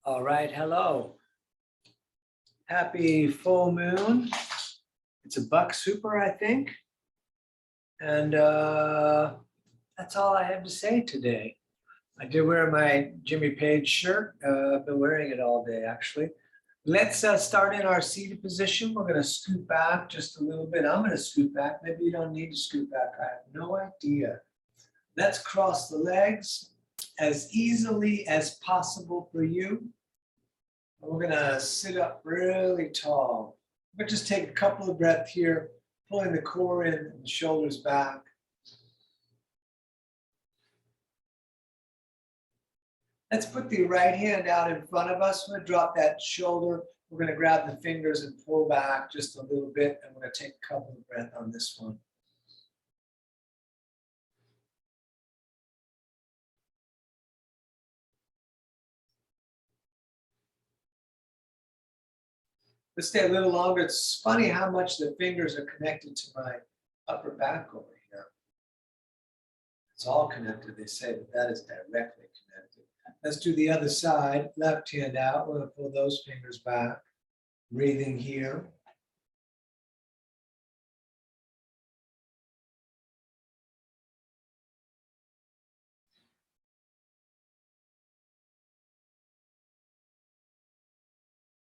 All right, hello. Happy full moon. It's a buck super, I think. And that's all I have to say today. I did wear my Jimmy Page shirt. I've been wearing it all day, actually. Let's start in our seated position. We're going to scoot back just a little bit. I'm going to scoot back. Maybe you don't need to scoot back. I have no idea. Let's cross the legs as easily as possible for you. We're gonna sit up really tall. We're gonna just take a couple of breaths here, pulling the core in and the shoulders back. Let's put the right hand out in front of us. We're gonna drop that shoulder. We're gonna grab the fingers and pull back just a little bit. And we're gonna take a couple of breaths on this one. Let's stay a little longer. It's funny how much the fingers are connected to my upper back over here. It's all connected, they say, but that is directly connected. Let's do the other side. Left hand out. We're going to pull those fingers back. Breathing here.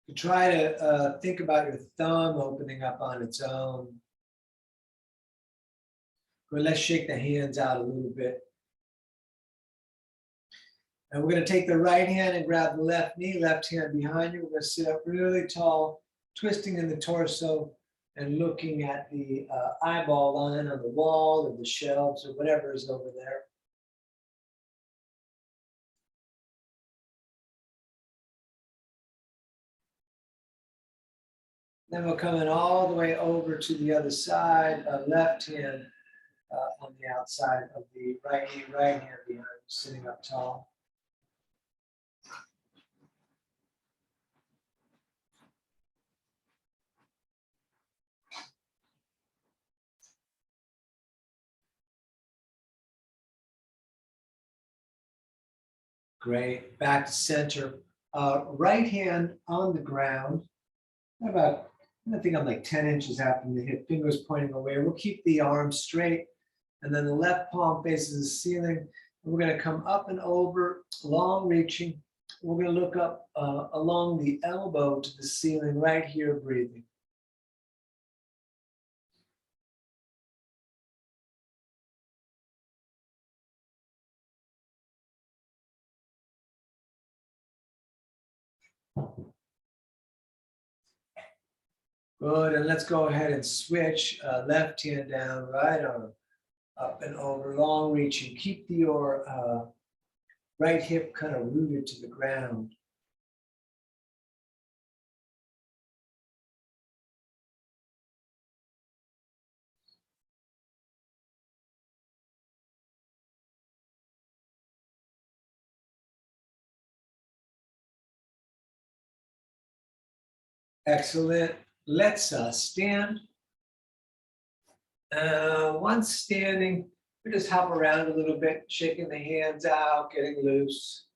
You try to think about your thumb opening up on its own. But let's shake the hands out a little bit. And we're going to take the right hand and grab the left knee, left hand behind you. We're going to sit up really tall, twisting in the torso and looking at the eyeball line on the wall or the shelves or whatever is over there. Then we're coming all the way over to the other side, left hand on the outside of the right knee, right hand behind, sitting up tall. Great, back to center. Right hand on the ground, about, I think I'm like 10 inches out from the hip, fingers pointing away. We'll keep the arms straight, and then the left palm faces the ceiling. And we're going to come up and over, long reaching. We're going to look up along the elbow to the ceiling right here, breathing. Good, and let's go ahead and switch. Left hand down, right arm up and over, long reaching. Keep your right hip kind of rooted to the ground. Excellent. Let's stand. Once standing, we just hop around a little bit, shaking the hands out, getting loose.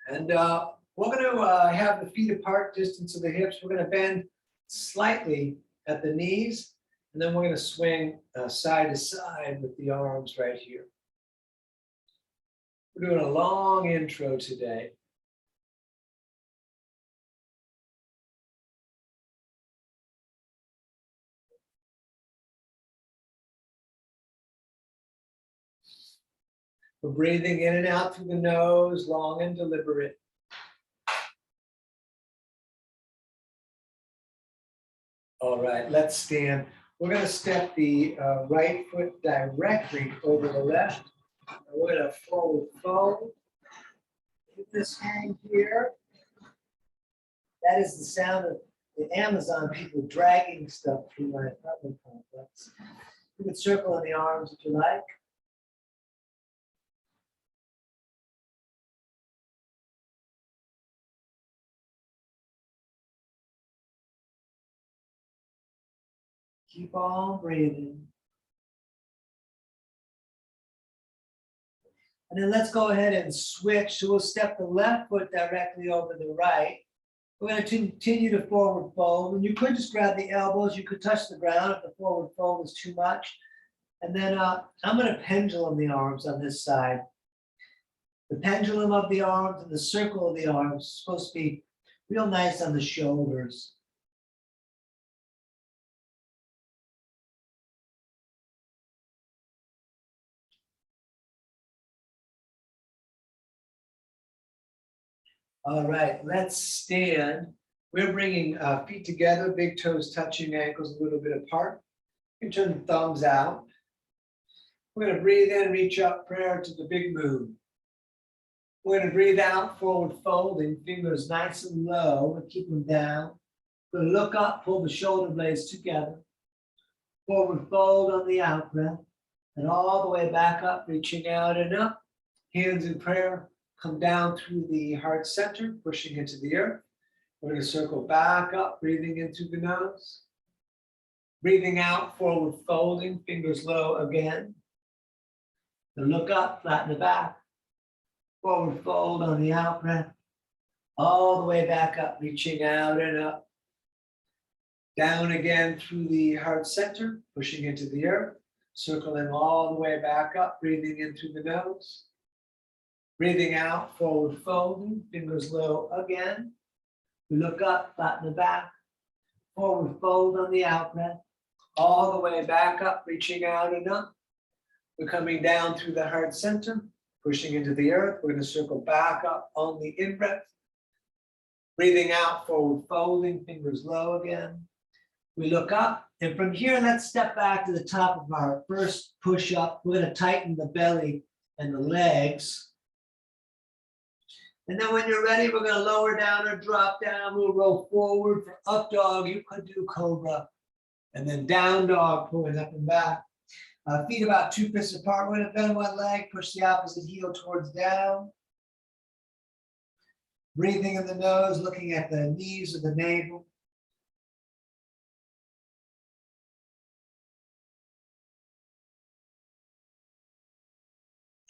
And we're going to have the feet apart, distance of the hips. We're going to bend slightly at the knees, and then we're going to swing side to side with the arms right here. We're doing a long intro today. We're breathing in and out through the nose, long and deliberate. All right, let's stand. We're going to step the right foot directly over the left. And we're going to fold. Keep this hang here. That is the sound of the Amazon people dragging stuff through my apartment complex. You can circle on the arms if you like. Keep on breathing. And then let's go ahead and switch. So we'll step the left foot directly over the right. We're going to continue to forward fold. And you could just grab the elbows. You could touch the ground if the forward fold is too much. And then I'm going to pendulum the arms on this side. The pendulum of the arms and the circle of the arms is supposed to be real nice on the shoulders. All right, let's stand. We're bringing feet together, big toes touching, ankles a little bit apart. You can turn the thumbs out. We're going to breathe in, reach up, prayer to the big moon. We're going to breathe out, forward folding, fingers nice and low, and keep them down. We're going to look up, pull the shoulder blades together. Forward fold on the out breath, and all the way back up, reaching out and up. Hands in prayer, come down through the heart center, pushing into the earth. We're going to circle back up, breathing in through the nose. Breathing out, forward folding, fingers low again. Then look up, flatten the back. Forward fold on the out breath. All the way back up, reaching out and up. Down again through the heart center, pushing into the earth. Circling all the way back up, breathing in through the nose. Breathing out, forward folding, fingers low again. We look up, flatten the back. Forward fold on the out breath. All the way back up, reaching out and up. We're coming down through the heart center, pushing into the earth. We're going to circle back up on the in breath. Breathing out, forward folding, fingers low again. We look up, and from here, let's step back to the top of our first push up. We're going to tighten the belly and the legs. And then when you're ready, we're going to lower down or drop down. We'll roll forward for up dog. You could do cobra. And then down dog, pulling up and back. Feet about 2 fists apart. We're going to bend one leg, push the opposite heel towards down. Breathing in the nose, looking at the knees or the navel.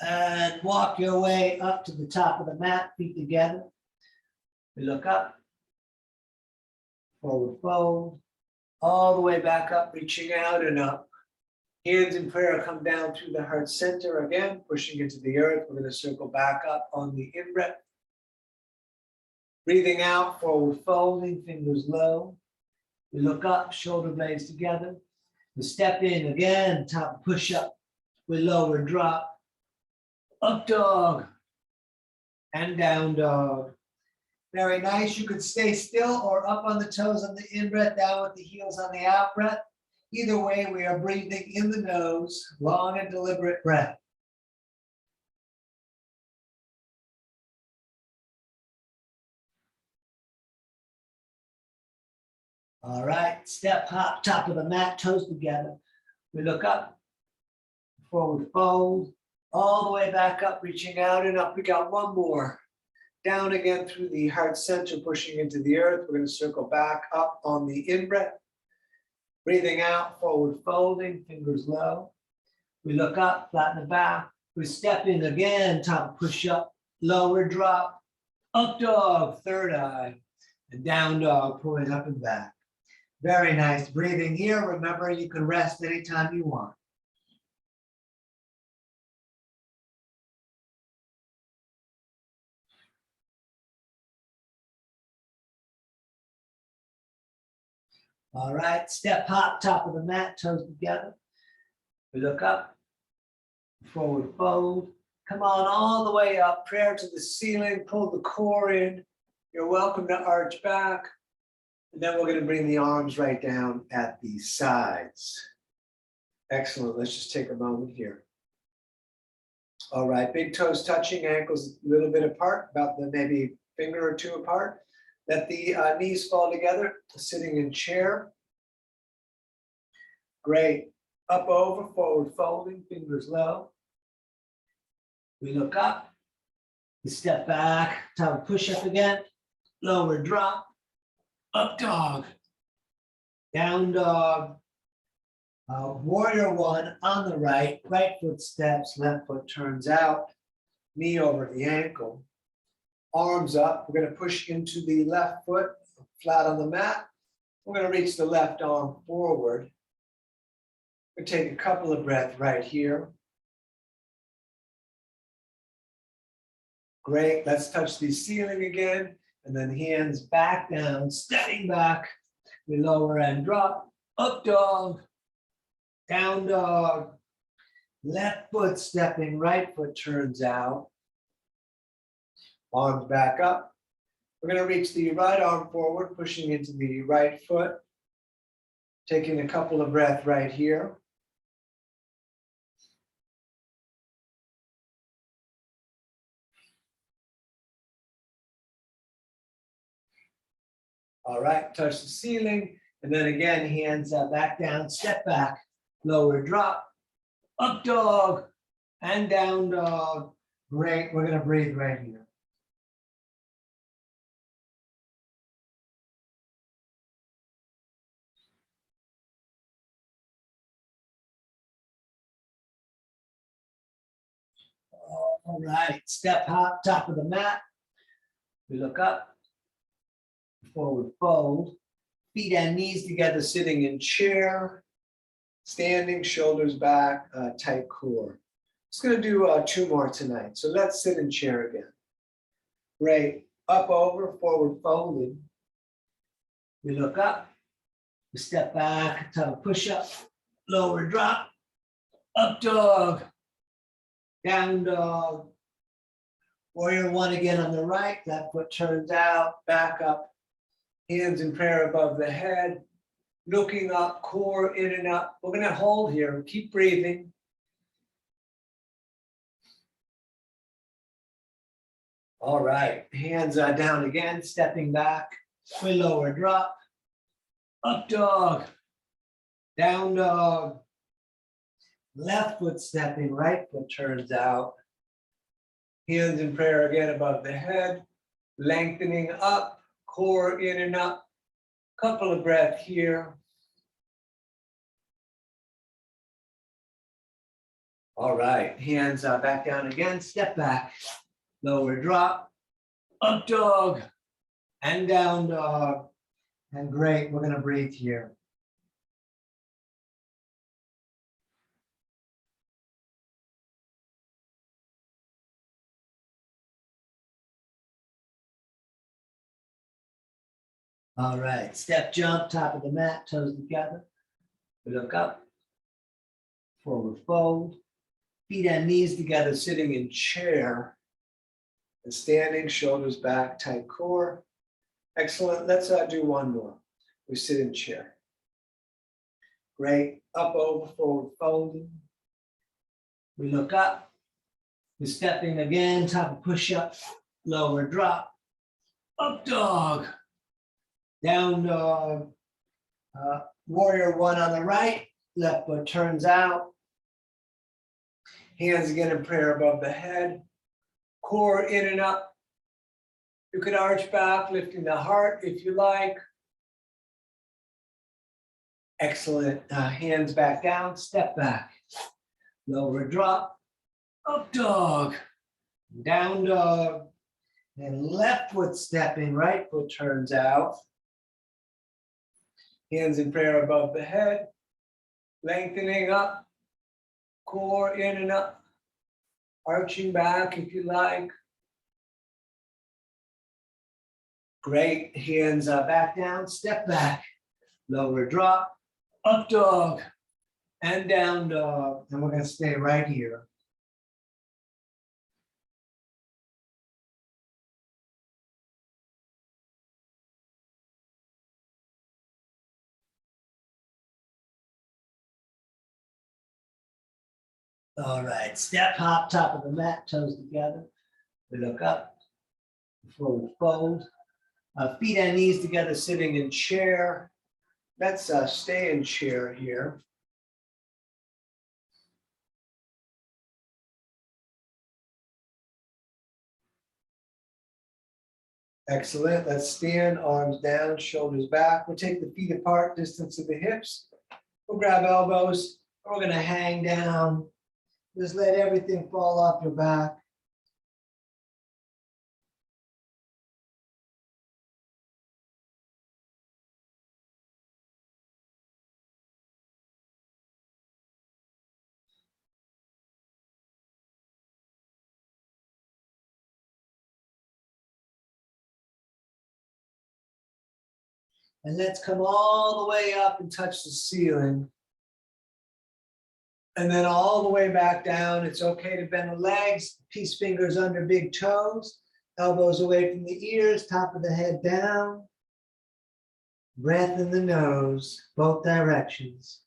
And walk your way up to the top of the mat, feet together. We look up, forward fold, all the way back up, reaching out and up. Hands in prayer come down through the heart center again, pushing into the earth. We're going to circle back up on the in breath. Breathing out, forward folding, fingers low. We look up, shoulder blades together. We step in again, top push up. We lower, drop. Up dog and down dog. Very nice. You could stay still or up on the toes on the in breath, down with the heels on the out breath. Either way, we are breathing in the nose, long and deliberate breath. All right, step, hop, top of the mat, toes together. We look up, forward fold, all the way back up, reaching out and up. We got one more. Down again through the heart center, pushing into the earth. We're going to circle back up on the in breath. Breathing out, forward folding, fingers low. We look up, flatten the back. We step in again, top push up, lower drop, up dog, third eye, and down dog, pulling up and back. Very nice. Breathing here. Remember, you can rest anytime you want. All right, step hop, top of the mat, toes together. We look up, forward fold. Come on all the way up, prayer to the ceiling, pull the core in. You're welcome to arch back. And then we're going to bring the arms right down at the sides. Excellent, let's just take a moment here. All right, big toes touching, ankles a little bit apart, about the maybe finger or two apart. Let the knees fall together, sitting in chair. Great. Up over, forward folding, fingers low. We look up. We step back, top push up again. Lower drop. Up dog. Down dog. Warrior one on the right. Right foot steps, left foot turns out. knee over the ankle. Arms up, we're gonna push into the left foot, flat on the mat. We're gonna reach the left arm forward. We'll take a couple of breaths right here. Great, let's touch the ceiling again, and then hands back down, stepping back. We lower and drop, up dog, down dog, left foot stepping, right foot turns out. Arms back up. We're gonna reach the right arm forward, pushing into the right foot. Taking a couple of breaths right here. All right, touch the ceiling, and then again, hands back down, step back, lower drop, up dog, and down dog. Great, we're gonna breathe right here. All right, step hop, top of the mat. We look up, forward fold, feet and knees together, sitting in chair, standing, shoulders back, tight core. Just gonna do 2 more tonight. So let's sit in chair again. Great, up over, forward folded. We look up, we step back, push up, lower drop, up dog, down dog. Warrior 1 again on the right, left foot turns out, back up, hands in prayer above the head, looking up, core in and up. We're gonna hold here, keep breathing. All right, hands down again, stepping back, we lower drop, up dog, down dog, left foot stepping, right foot turns out. Hands in prayer again above the head, lengthening up, core in and up. Couple of breaths here. All right, hands back down again, step back, lower drop, up dog, and down dog. And great, we're gonna breathe here. All right, step jump, top of the mat, toes together. We look up, forward fold, feet and knees together, sitting in chair. And standing, shoulders back, tight core. Excellent, let's do 1 more. We sit in chair. Great, up over, forward folding. We look up, we're stepping again, top of push up, lower drop, up dog, down dog, warrior 1 on the right, left foot turns out. Hands again in prayer above the head, core in and up. You could arch back, lifting the heart if you like. Excellent, hands back down, step back, lower drop, up dog, down dog, and left foot stepping, right foot turns out. Hands in prayer above the head, lengthening up, core in and up, arching back if you like. Great, hands back down, step back, lower drop, up dog, and down dog. And we're gonna stay right here. All right, step hop, top of the mat, toes together. We look up, forward fold. Feet and knees together, sitting in chair. Let's stay in chair here. Excellent, let's stand, arms down, shoulders back. We'll take the feet apart, distance to the hips. We'll grab elbows, we're gonna hang down. Just let everything fall off your back. And let's come all the way up and touch the ceiling. And then all the way back down. It's okay to bend the legs, peace fingers under big toes, elbows away from the ears, top of the head down. Breath in the nose, both directions.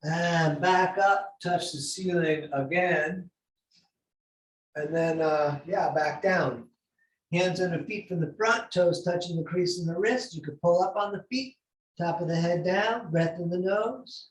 And back up, touch the ceiling again. And then, yeah, back down. Hands on the feet from the front, toes touching the crease in the wrist. You could pull up on the feet, top of the head down, breath in the nose.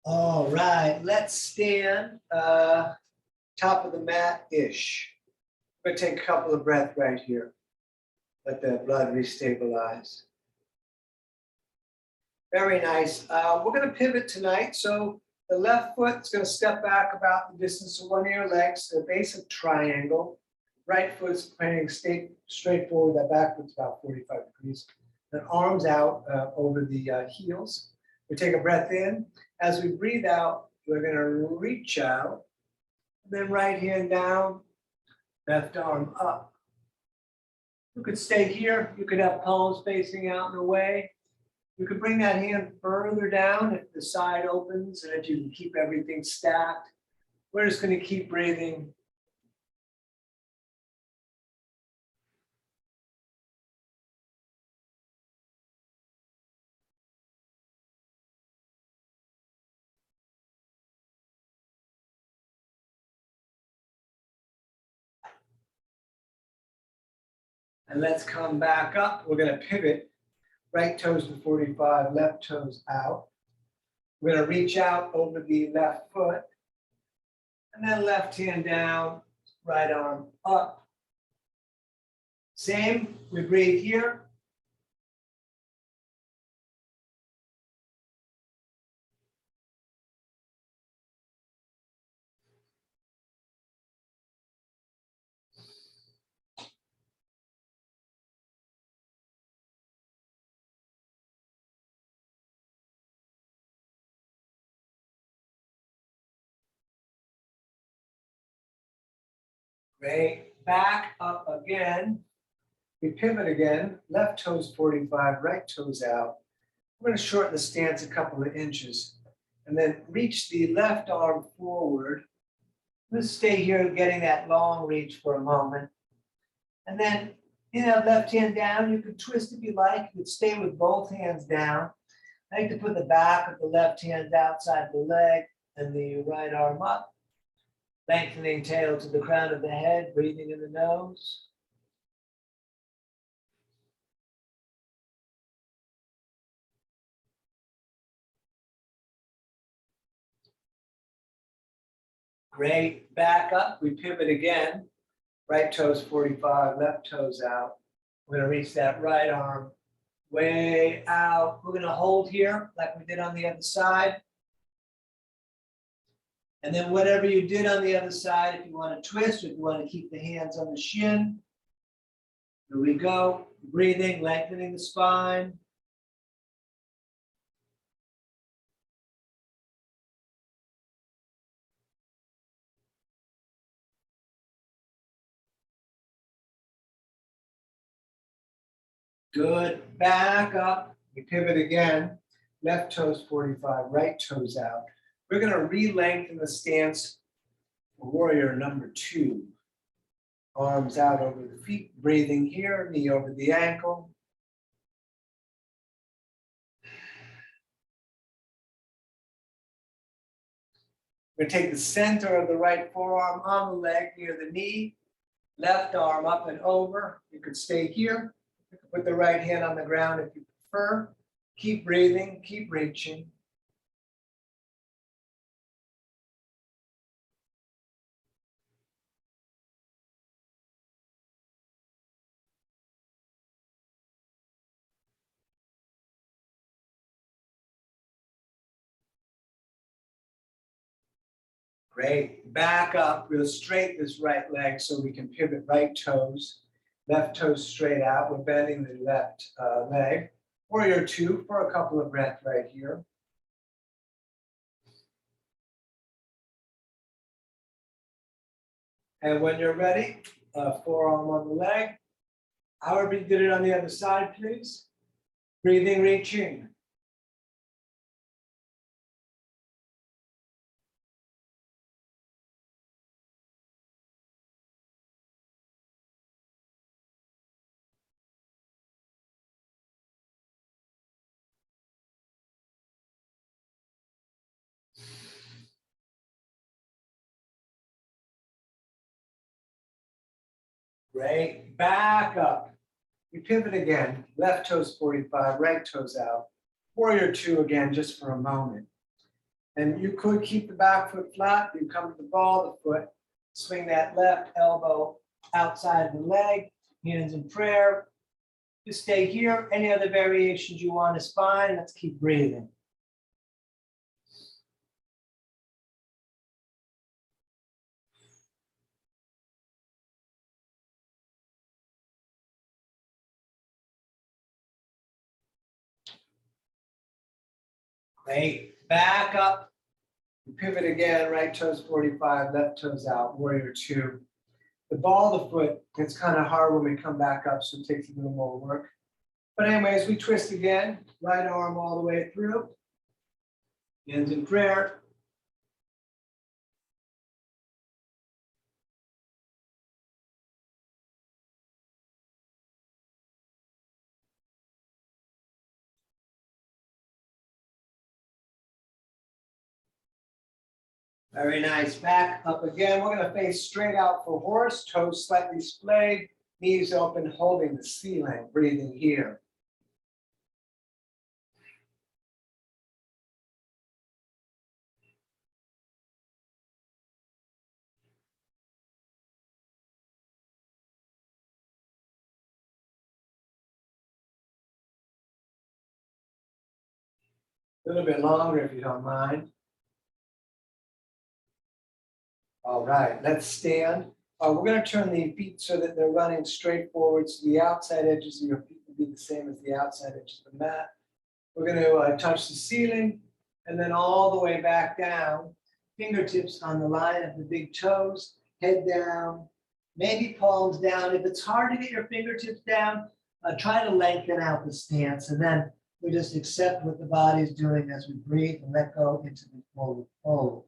All right, let's stand top of the mat-ish. We're gonna take a couple of breaths right here. Let the blood restabilize. Very nice. We're gonna pivot tonight. So the left foot is gonna step back about the distance of one of your legs to the base of triangle. Right foot's pointing straight forward, that back foot's about 45 degrees. Then arms out over the heels. We take a breath in. As we breathe out, we're gonna reach out. And then right hand down, left arm up. You could stay here. You could have palms facing out and away. You could bring that hand further down if the side opens and if you can keep everything stacked. We're just going to keep breathing. And let's come back up. We're going to pivot. Right toes to 45, left toes out. We're going to reach out over the left foot. And then left hand down, right arm up. Same, we breathe here. Great, back up again. We pivot again, left toes 45, right toes out. We're going to shorten the stance a couple of inches and then reach the left arm forward. Let's stay here getting that long reach for a moment. And then, left hand down, you can twist if you like. You could stay with both hands down. I like to put the back of the left hand outside the leg and the right arm up. Lengthening tail to the crown of the head, breathing in the nose. Great, back up, we pivot again. Right toes 45, left toes out. We're gonna reach that right arm way out. We're gonna hold here like we did on the other side. And then whatever you did on the other side, if you want to twist, or if you want to keep the hands on the shin. Here we go, breathing, lengthening the spine. Good, back up, we pivot again. Left toes 45, right toes out. We're gonna re-lengthen the stance for warrior number 2. Arms out over the feet, breathing here, knee over the ankle. We're gonna take the center of the right forearm on the leg near the knee, left arm up and over. You could stay here. You could put the right hand on the ground if you prefer. Keep breathing, keep reaching. Great. Back up. We'll straighten this right leg so we can pivot right toes. Left toes straight out. We're bending the left leg. Warrior two for a couple of breaths right here. And when you're ready, forearm on the leg. However you did it on the other side, please. Breathing, reaching. Great. Back up. We pivot again. Left toes 45, right toes out. Warrior two again, just for a moment. And you could keep the back foot flat. You come to the ball of the foot. Swing that left elbow outside of the leg. Hands in prayer. Just stay here. Any other variations you want is fine. Let's keep breathing. Great. Back up. Pivot again. Right toes 45, left toes out. Warrior two. The ball of the foot gets kind of hard when we come back up, so it takes a little more work. But anyways, we twist again. Right arm all the way through. Hands in prayer. Very nice. Back up again. We're going to face straight out for horse. Toes slightly splayed. Knees open, holding the ceiling. Breathing here. A little bit longer if you don't mind. All right, let's stand. We're going to turn the feet so that they're running straight forward. So the outside edges of your feet will be the same as the outside edges of the mat. We're going to touch the ceiling and then all the way back down. Fingertips on the line of the big toes, head down, maybe palms down. If it's hard to get your fingertips down, try to lengthen out the stance, and then we just accept what the body's doing as we breathe and let go into the forward fold.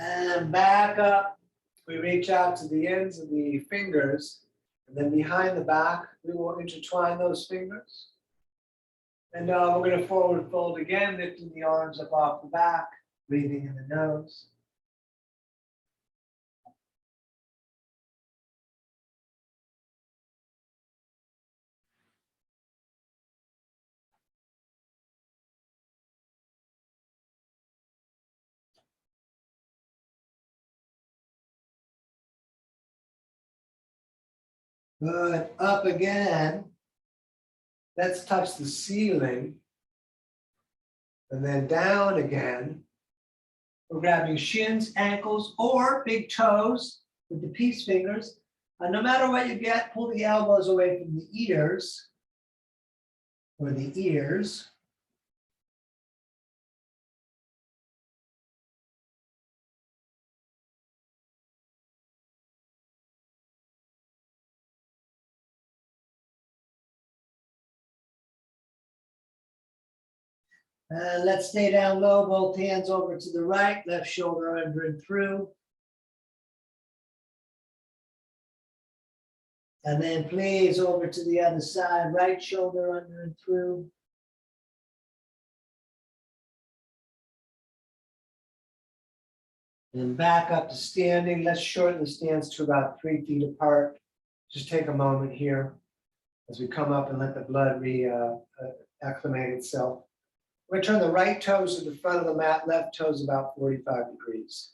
And back up. We reach out to the ends of the fingers, and then behind the back, we will intertwine those fingers. And we're going to forward fold again, lifting the arms up off the back, breathing in the nose. Good. Up again. Let's touch the ceiling. And then down again. We're grabbing shins, ankles, or big toes with the peace fingers. And no matter what you get, pull the elbows away from the ears. Or the ears. And let's stay down low, both hands over to the right, left shoulder under and through. And then please over to the other side, right shoulder under and through. And back up to standing. Let's shorten the stance to about 3 feet apart. Just take a moment here as we come up and let the blood acclimate itself. We're gonna turn the right toes to the front of the mat, left toes about 45 degrees.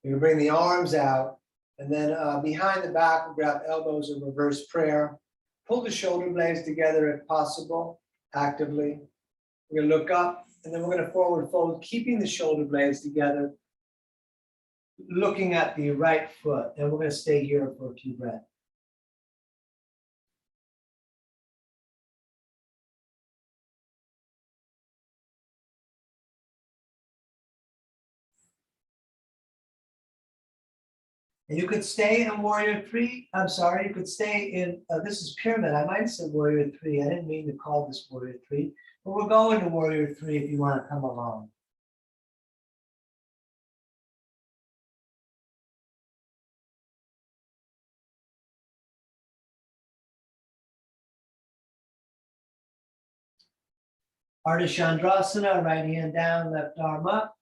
You're gonna bring the arms out, and then behind the back, we'll grab elbows in reverse prayer. Pull the shoulder blades together if possible, actively. We're gonna look up, and then we're gonna forward fold, keeping the shoulder blades together, looking at the right foot, and we're gonna stay here for a few breaths. And you could stay in warrior three. I'm sorry, you could stay in, this is pyramid. I might have said warrior three. I didn't mean to call this warrior three, but we're going to warrior three if you want to come along. Ardha Chandrasana, right hand down, left arm up.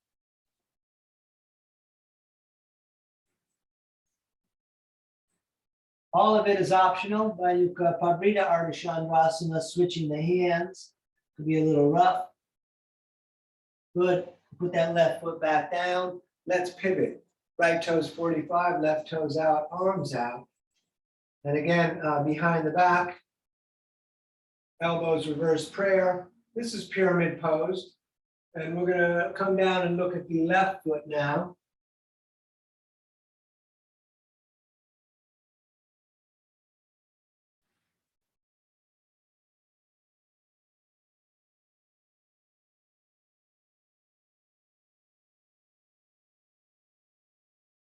All of it is optional. Vayuka Pabrita Ardha Chandrasana, switching the hands. Could be a little rough. Good. Put that left foot back down. Let's pivot. Right toes 45, left toes out, arms out. And again, behind the back, elbows reverse prayer. This is pyramid pose. And we're going to come down and look at the left foot now.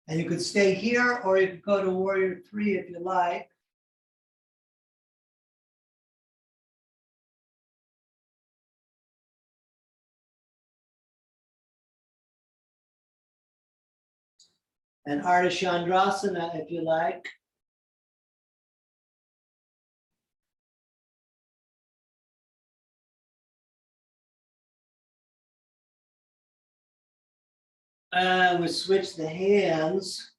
And you could stay here, or you could go to warrior three if you like. And Ardha Chandrasana if you like. We switch the hands.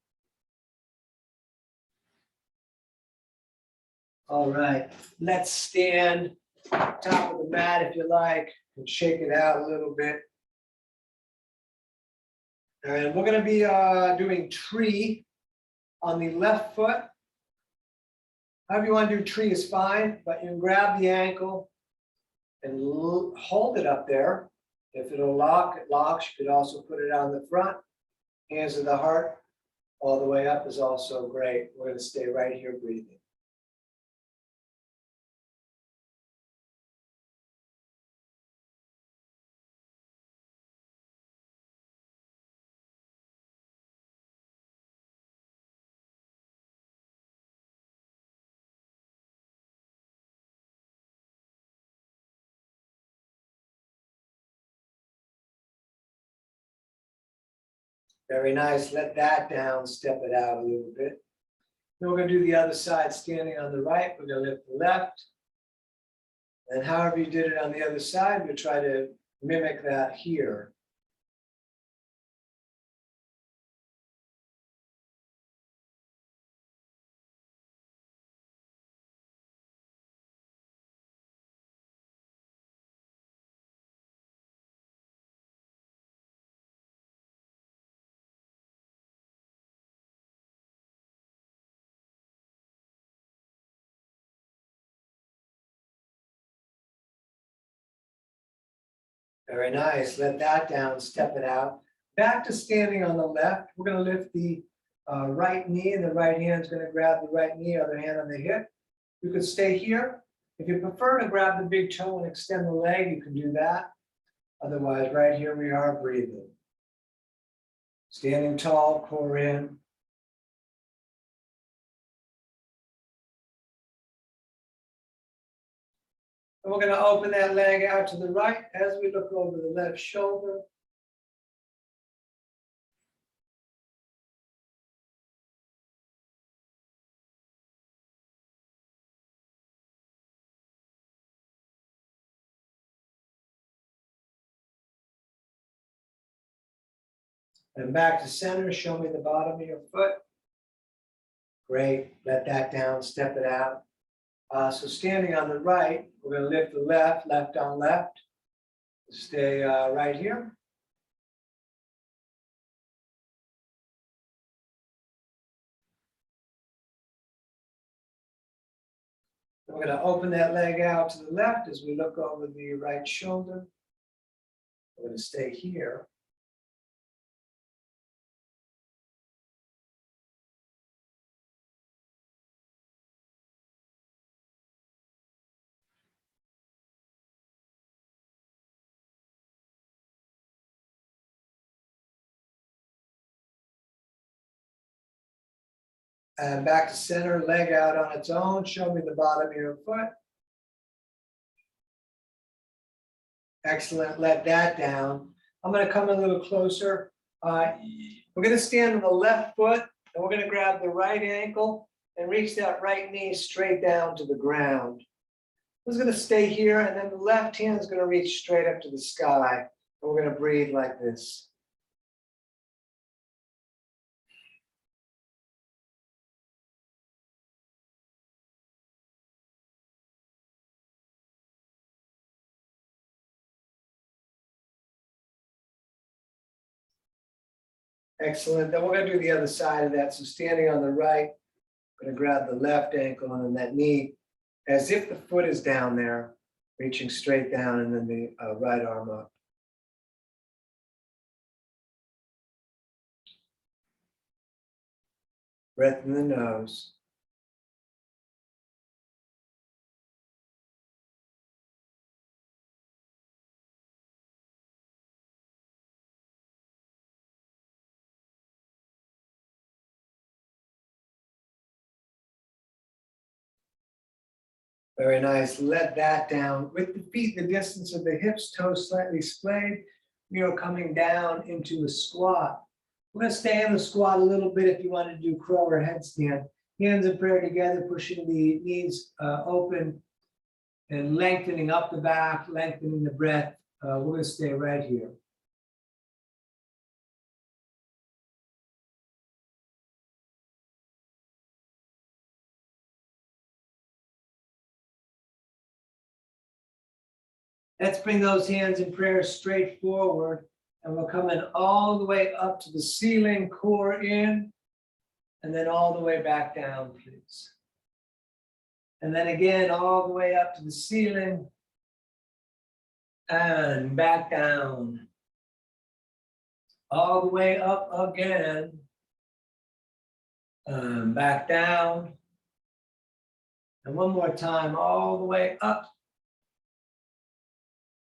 All right, let's stand top of the mat if you like, and shake it out a little bit. And we're going to be doing tree on the left foot. However you want to do tree is fine, but you can grab the ankle and hold it up there. If it'll lock, it locks. You could also put it on the front. Hands to the heart, all the way up is also great. We're going to stay right here breathing. Very nice. Let that down, step it out a little bit. Then we're going to do the other side, standing on the right. We're going to lift the left. And however you did it on the other side, we'll try to mimic that here. Very nice. Let that down, step it out. Back to standing on the left. We're going to lift the right knee, and the right hand is going to grab the right knee, other hand on the hip. You could stay here. If you prefer to grab the big toe and extend the leg, you can do that. Otherwise, right here we are breathing. Standing tall, core in. And we're going to open that leg out to the right as we look over the left shoulder. And back to center, show me the bottom of your foot. Great, let that down, step it out. So standing on the right, we're going to lift the left, left on left. Stay right here. We're going to open that leg out to the left as we look over the right shoulder. We're going to stay here. And back to center, leg out on its own. Show me the bottom of your foot. Excellent, let that down. I'm going to come a little closer. We're going to stand on the left foot and we're going to grab the right ankle and reach that right knee straight down to the ground. I'm going to stay here and then the left hand is going to reach straight up to the sky. And we're going to breathe like this. Excellent. Then we're going to do the other side of that. So standing on the right, I'm going to grab the left ankle and then that knee as if the foot is down there, reaching straight down, and then the right arm up. Breath in the nose. Very nice. Let that down. With the feet, the distance of the hips, toes slightly splayed. We are coming down into a squat. We're going to stay in the squat a little bit if you want to do crow or headstand. Hands in prayer together, pushing the knees open and lengthening up the back, lengthening the breath. We're going to stay right here. Let's bring those hands in prayer straight forward, and we're coming all the way up to the ceiling, core in, and then all the way back down, please. And then again, all the way up to the ceiling, and back down. All the way up again, and back down. And one more time, all the way up.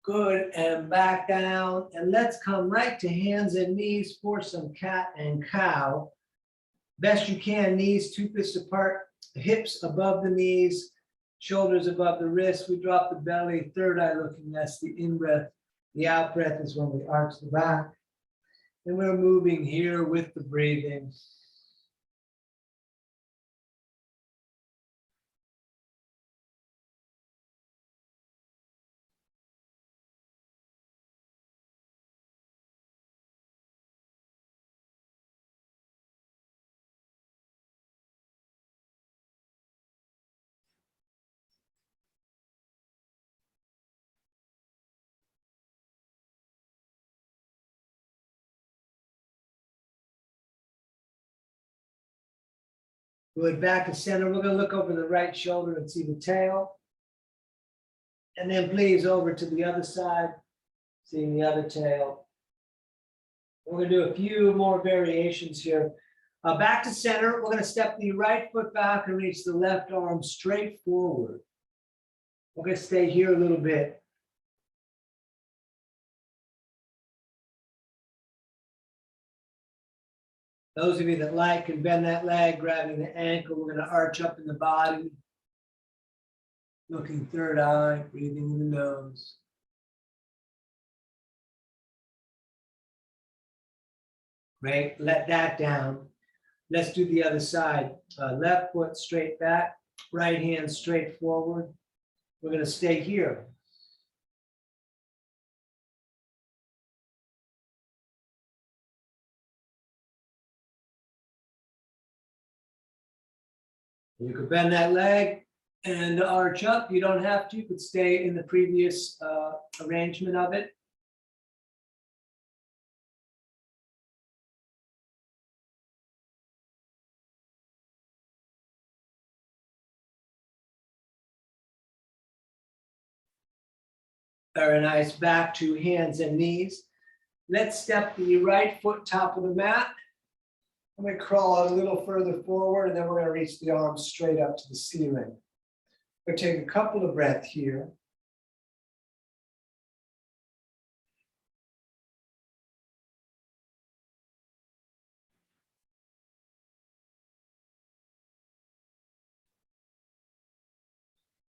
Good, and back down. And let's come right to hands and knees for some cat and cow. Best you can, knees 2 fists apart, hips above the knees, shoulders above the wrists. We drop the belly, third eye looking, that's the in-breath. The out-breath is when we arch the back. And we're moving here with the breathing. Good, back to center. We're going to look over the right shoulder and see the tail. And then please over to the other side, seeing the other tail. We're going to do a few more variations here. Back to center. We're going to step the right foot back and reach the left arm straight forward. We're going to stay here a little bit. Those of you that like can bend that leg, grabbing the ankle. We're going to arch up in the body. Looking third eye, breathing in the nose. Great, let that down. Let's do the other side. Left foot straight back, right hand straight forward. We're going to stay here. You could bend that leg and arch up. You don't have to. You could stay in the previous arrangement of it. Very nice. Back to hands and knees. Let's step the right foot top of the mat. I'm going to crawl out a little further forward, and then we're going to reach the arms straight up to the ceiling. We'll take a couple of breaths here.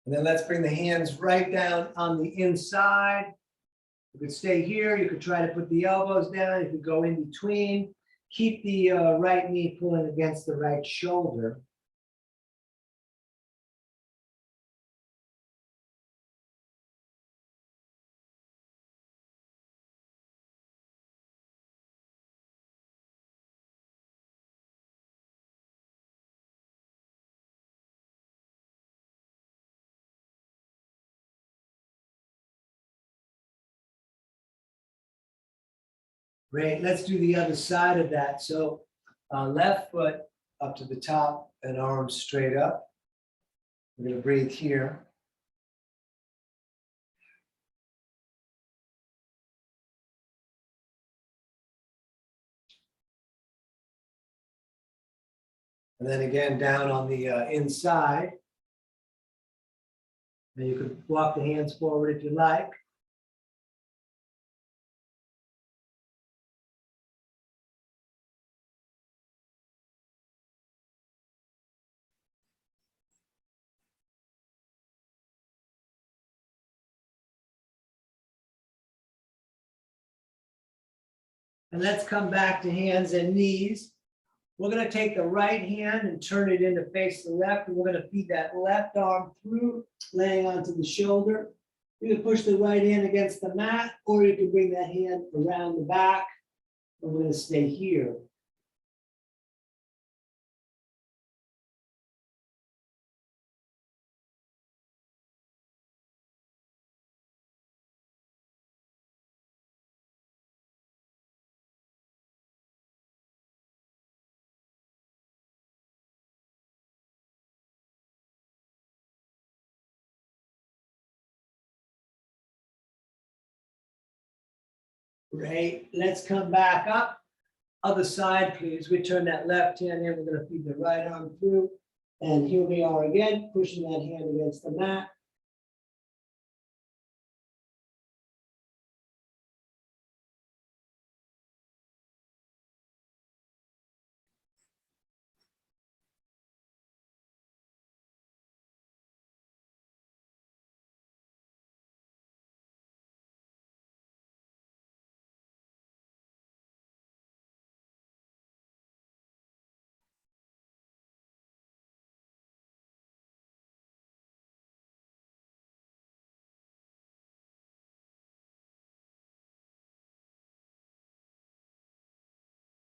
And then let's bring the hands right down on the inside. You could stay here. You could try to put the elbows down. You could go in between. Keep the right knee pulling against the right shoulder. Great. Let's do the other side of that. So left foot up to the top and arms straight up. We're going to breathe here. And then again down on the inside. And you could walk the hands forward if you like. And let's come back to hands and knees. We're going to take the right hand and turn it in to face the left. And we're going to feed that left arm through, laying onto the shoulder. You can push the right hand against the mat, or you can bring that hand around the back. And we're going to stay here. Great. Let's come back up. Other side, please. We turn that left hand in. We're going to feed the right arm through. And here we are again, pushing that hand against the mat.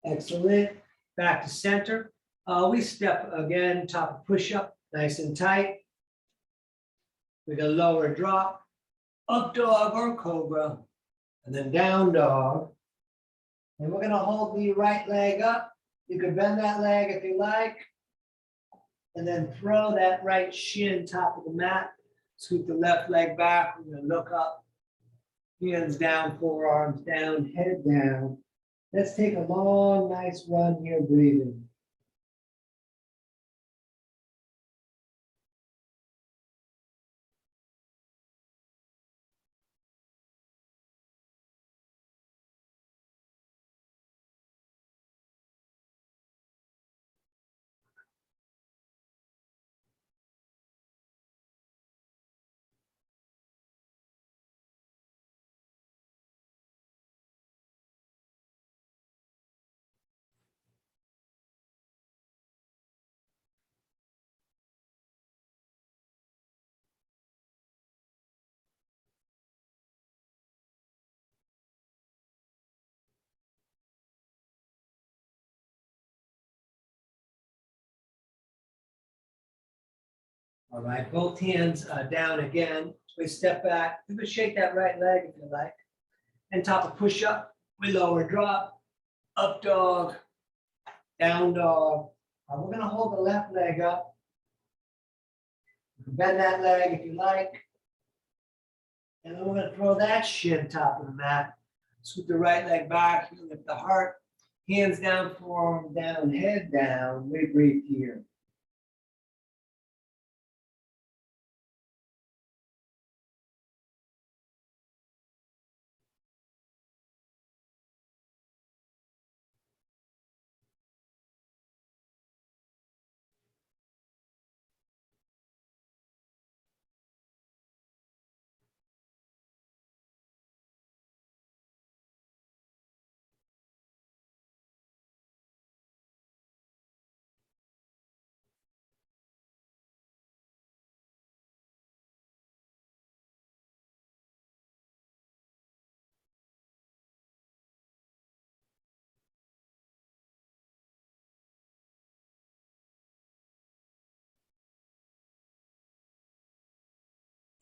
Excellent. Back to center. We step again, top of push-up, nice and tight. With a lower drop, up dog or cobra, and then down dog. And we're going to hold the right leg up. You can bend that leg if you like. And then throw that right shin top of the mat. Scoot the left leg back. We're going to look up. Hands down, forearms down, head down. Let's take a long, nice run here, breathing. All right, both hands down again. We step back. You can shake that right leg if you like. And top of push-up, we lower drop, up dog, down dog. We're going to hold the left leg up. You can bend that leg if you like. And then we're gonna throw that shin top of the mat. Scoot the right leg back, lift the heart, hands down, forearm down, head down. We breathe here.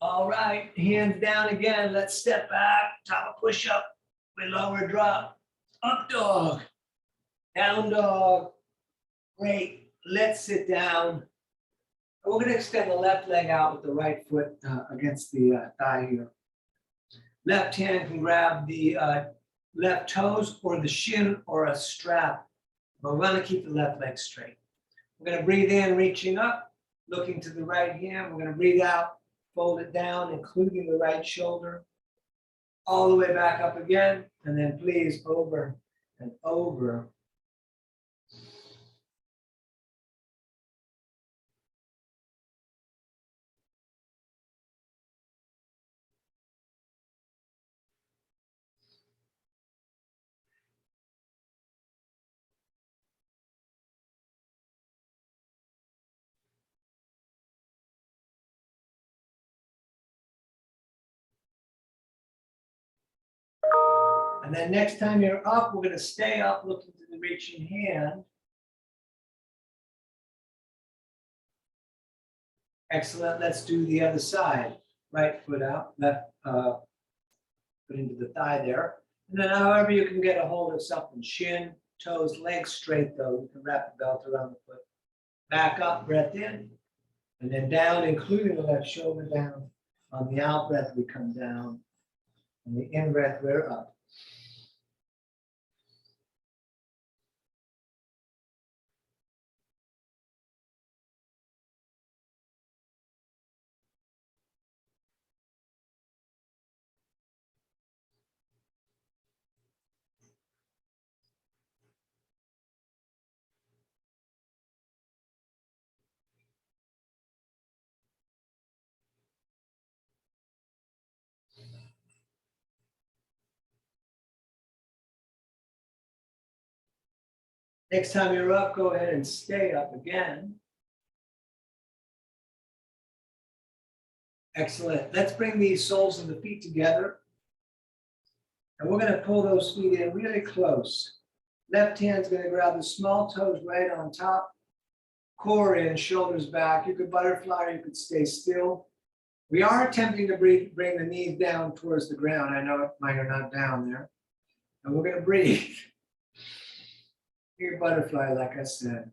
All right, hands down again. Let's step back, top of push up, we lower drop, up dog, down dog. Great, let's sit down. We're gonna extend the left leg out with the right foot against the thigh here. Left hand can grab the left toes or the shin or a strap, but we're gonna keep the left leg straight. We're gonna breathe in, reaching up, looking to the right hand. We're gonna breathe out, fold it down, including the right shoulder, all the way back up again, and then please over and over. And then next time you're up, we're gonna stay up looking to the reaching hand. Excellent, let's do the other side. Right foot out, left foot into the thigh there. And then however you can get a hold of something, shin, toes, legs straight though. You can wrap the belt around the foot. Back up, breath in, and then down, including the left shoulder down. On the out breath, we come down. On the in breath, we're up. Next time you're up, go ahead and stay up again. Excellent. Let's bring these soles of the feet together. And we're going to pull those feet in really close. Left hand's going to grab the small toes right on top. Core in, shoulders back. You could butterfly or you could stay still. We are attempting to bring the knees down towards the ground. I know mine are not down there. And we're going to breathe. Your butterfly, like I said.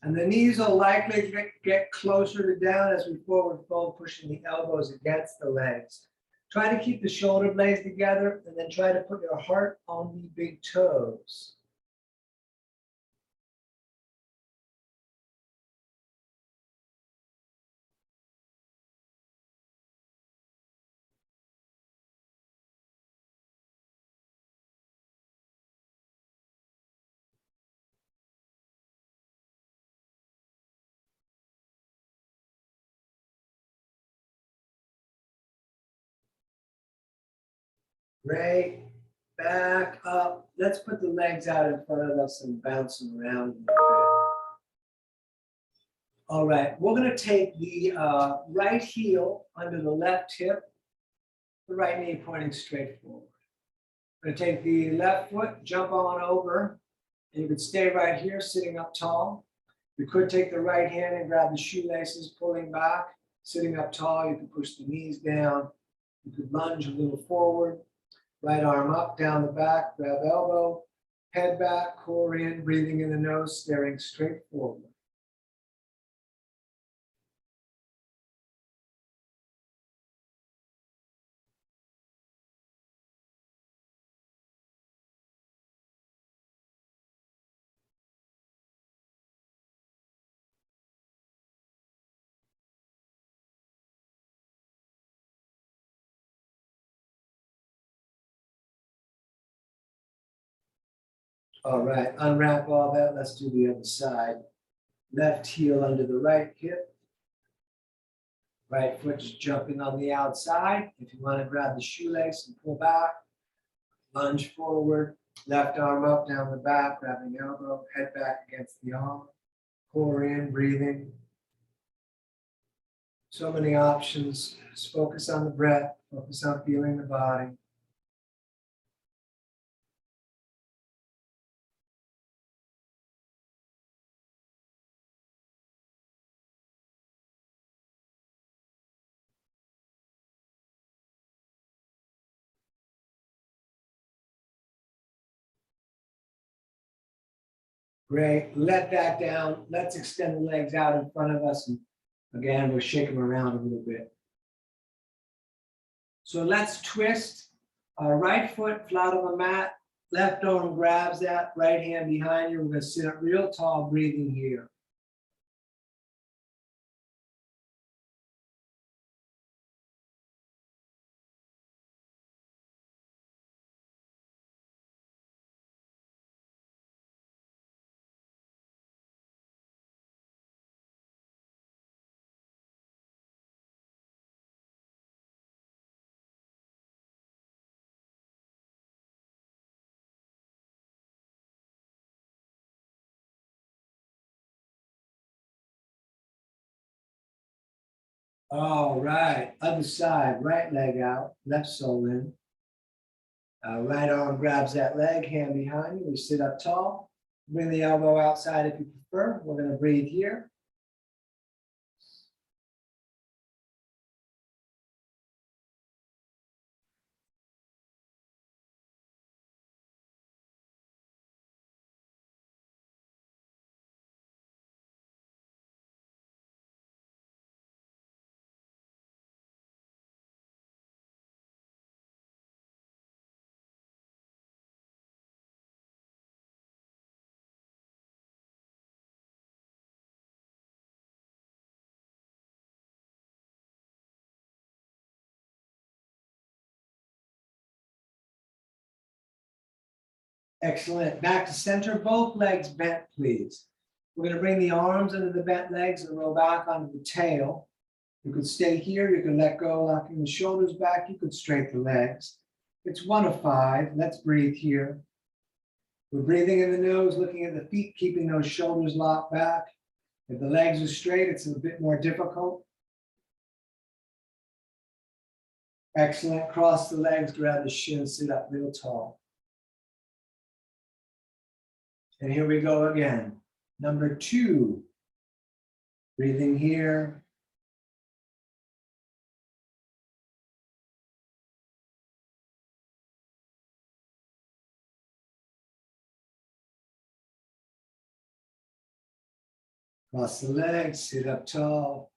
And the knees will likely get closer to down as we forward fold, pushing the elbows against the legs. Try to keep the shoulder blades together and then try to put your heart on the big toes. Great. Back up. Let's put the legs out in front of us and bounce them around. All right, we're going to take the right heel under the left hip, the right knee pointing straight forward. We're going to take the left foot, jump on over, and you could stay right here, sitting up tall. You could take the right hand and grab the shoelaces, pulling back, sitting up tall. You could push the knees down. You could lunge a little forward, right arm up, down the back, grab elbow, Head back, core in, breathing in the nose, staring straight forward. All right, unwrap all that. Let's do the other side. Left heel under the right hip. Right foot just jumping on the outside. If you want to grab the shoelace and pull back, lunge forward. Left arm up, down the back, grabbing elbow, head back against the arm. Core in, breathing. So many options. Just focus on the breath, focus on feeling the body. Great. Let that down. Let's extend the legs out in front of us. And again, we'll shake them around a little bit. So let's twist our right foot flat on the mat. Left arm grabs that, right hand behind you. We're going to sit up real tall, breathing here. All right, other side, right leg out, left sole in. Right arm grabs that leg, hand behind you. We sit up tall. Bring the elbow outside if you prefer. We're going to breathe here. Excellent. Back to center, both legs bent, please. We're going to bring the arms under the bent legs and roll back onto the tail. You could stay here, you can let go, locking the shoulders back, you could straighten the legs. It's 1 of 5. Let's breathe here. We're breathing in the nose, looking at the feet, keeping those shoulders locked back. If the legs are straight, it's a bit more difficult. Excellent. Cross the legs, grab the shins, sit up real tall. And here we go again. Number 2. Breathing here. Cross the legs, sit up tall.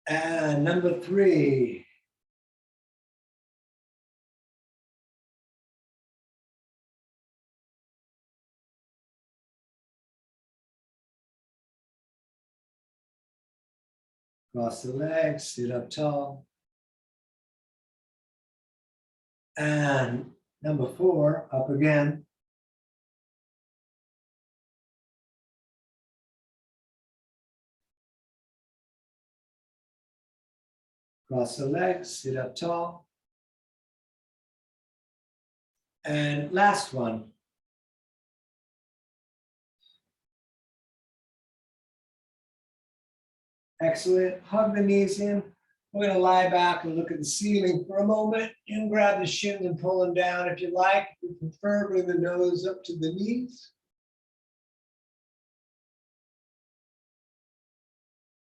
And number 3. Cross the legs, sit up tall. And number 4, up again. Cross the legs, sit up tall. And last one. Excellent. Hug the knees in. We're going to lie back and look at the ceiling for a moment. You can grab the shins and pull them down if you like. If you prefer, bring the nose up to the knees.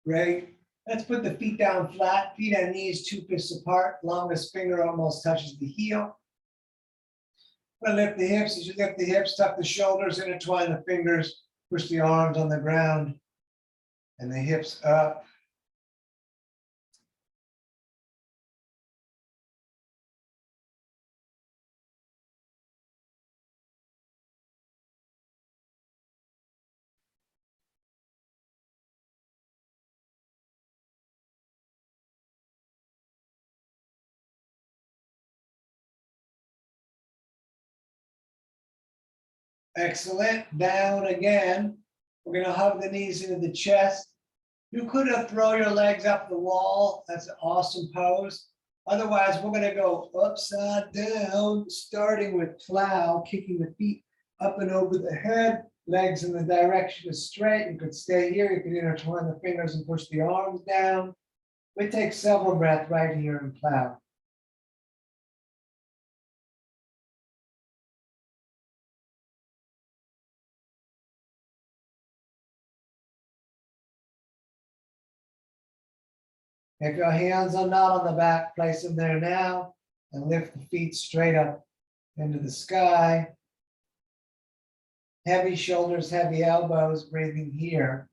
Great. Let's put the feet down flat, feet and knees 2 fists apart. Longest finger almost touches the heel. I'm gonna lift the hips. As you lift the hips, tuck the shoulders, intertwine the fingers, push the arms on the ground, and the hips up. Excellent. Down again. We're going to hug the knees into the chest. You could have thrown your legs up the wall. That's an awesome pose. Otherwise, we're going to go upside down, starting with plow, kicking the feet up and over the head, legs in the direction is straight. You could stay here. You can intertwine the fingers and push the arms down. We take several breaths right here in plow. If your hands are not on the back, place them there now and lift the feet straight up into the sky. Heavy shoulders, heavy elbows, breathing here.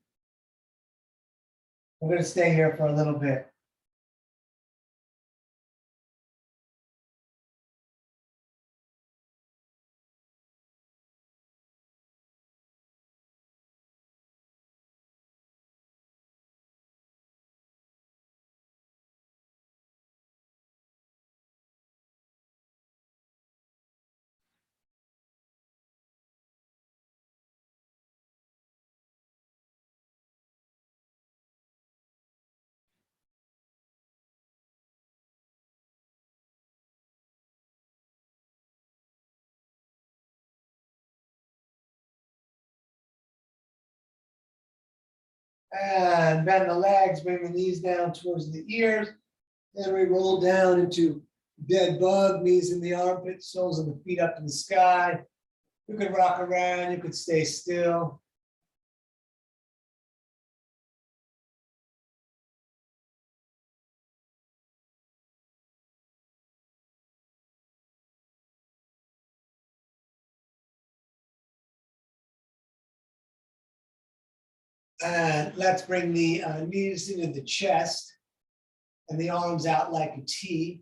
We're going to stay here for a little bit. And bend the legs, bring the knees down towards the ears. Then we roll down into dead bug, knees in the armpits, soles of the feet up to the sky. You could rock around, you could stay still. And let's bring the knees into the chest and the arms out like a T.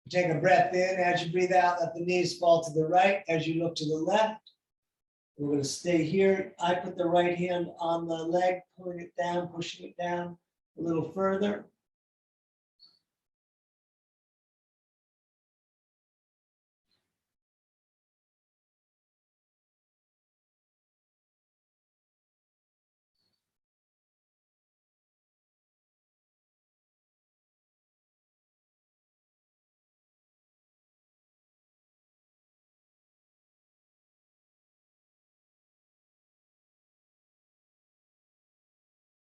Take a breath in. As you breathe out, let the knees fall to the right. As you look to the left, we're going to stay here. I put the right hand on the leg, pulling it down, pushing it down a little further.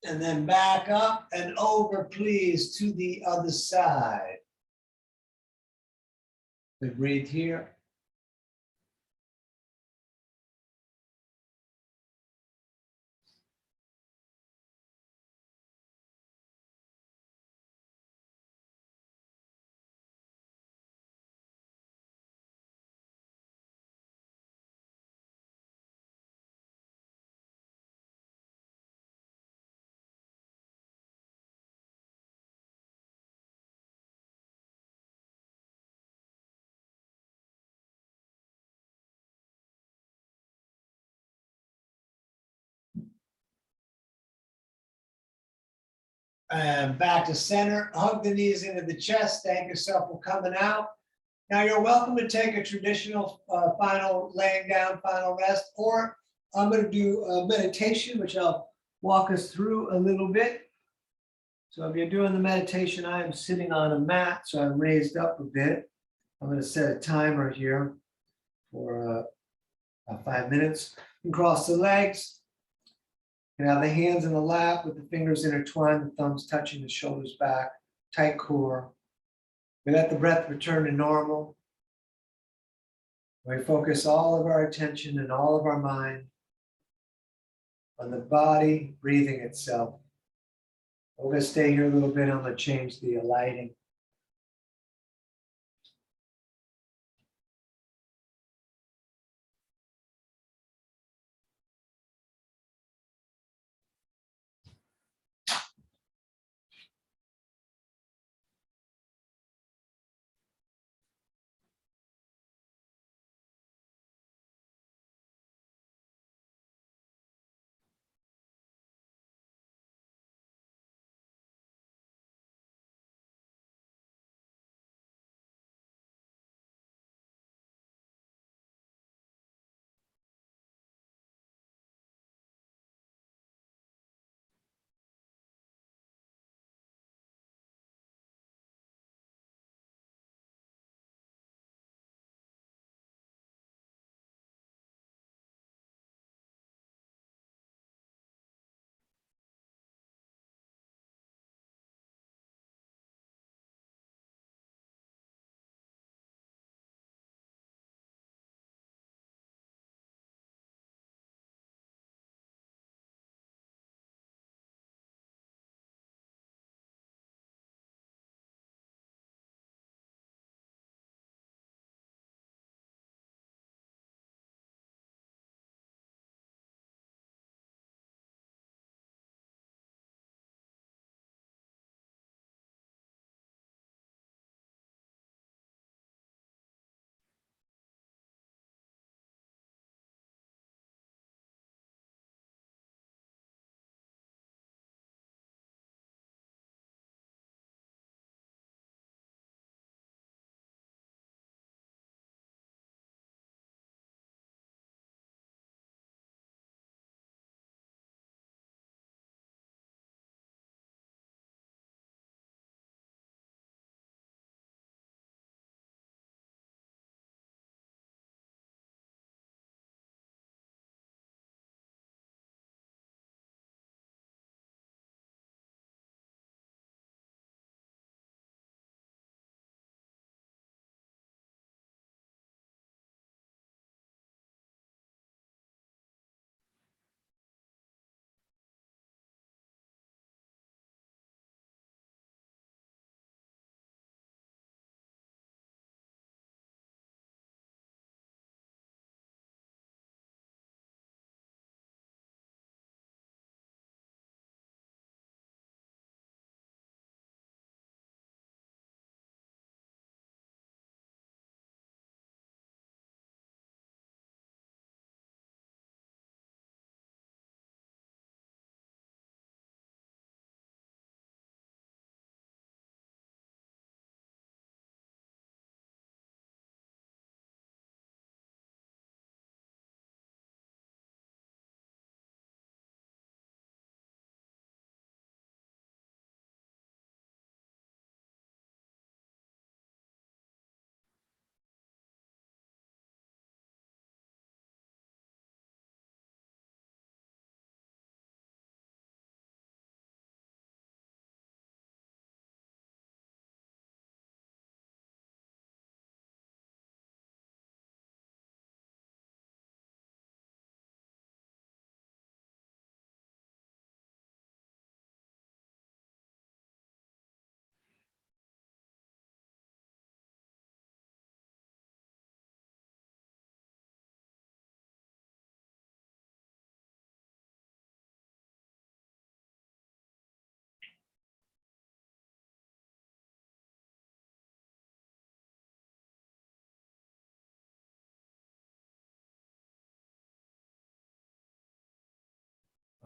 And then back up and over, please, to the other side. We breathe here. And back to center, hug the knees into the chest. Thank yourself for coming out. Now you're welcome to take a traditional final laying down, final rest, or I'm going to do a meditation, which I'll walk us through a little bit. So if you're doing the meditation, I am sitting on a mat, so I'm raised up a bit. I'm going to set a timer here for 5 minutes. You can cross the legs. You can have the hands in the lap with the fingers intertwined, the thumbs touching the shoulders back, tight core. We let the breath return to normal. We focus all of our attention and all of our mind on the body breathing itself. We're going to stay here a little bit. I'm going to change the lighting.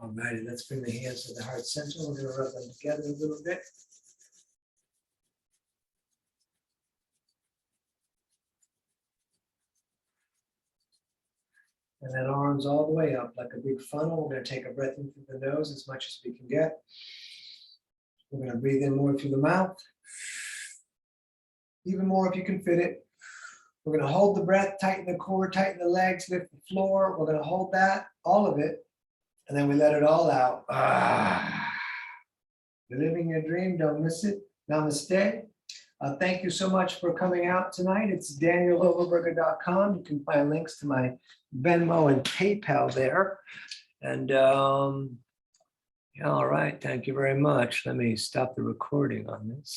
All righty, let's bring the hands to the heart center. We're going to rub them together a little bit. And then arms all the way up like a big funnel. We're going to take a breath in through the nose as much as we can get. We're going to breathe in more through the mouth. Even more if you can fit it. We're going to hold the breath, tighten the core, tighten the legs, lift the floor. We're going to hold that, all of it. And then we let it all out. You're living your dream. Don't miss it. Namaste. Thank you so much for coming out tonight. It's DanielOverberger.com. You can find links to my Venmo and PayPal there. And yeah, all right. Thank you very much. Let me stop the recording on this.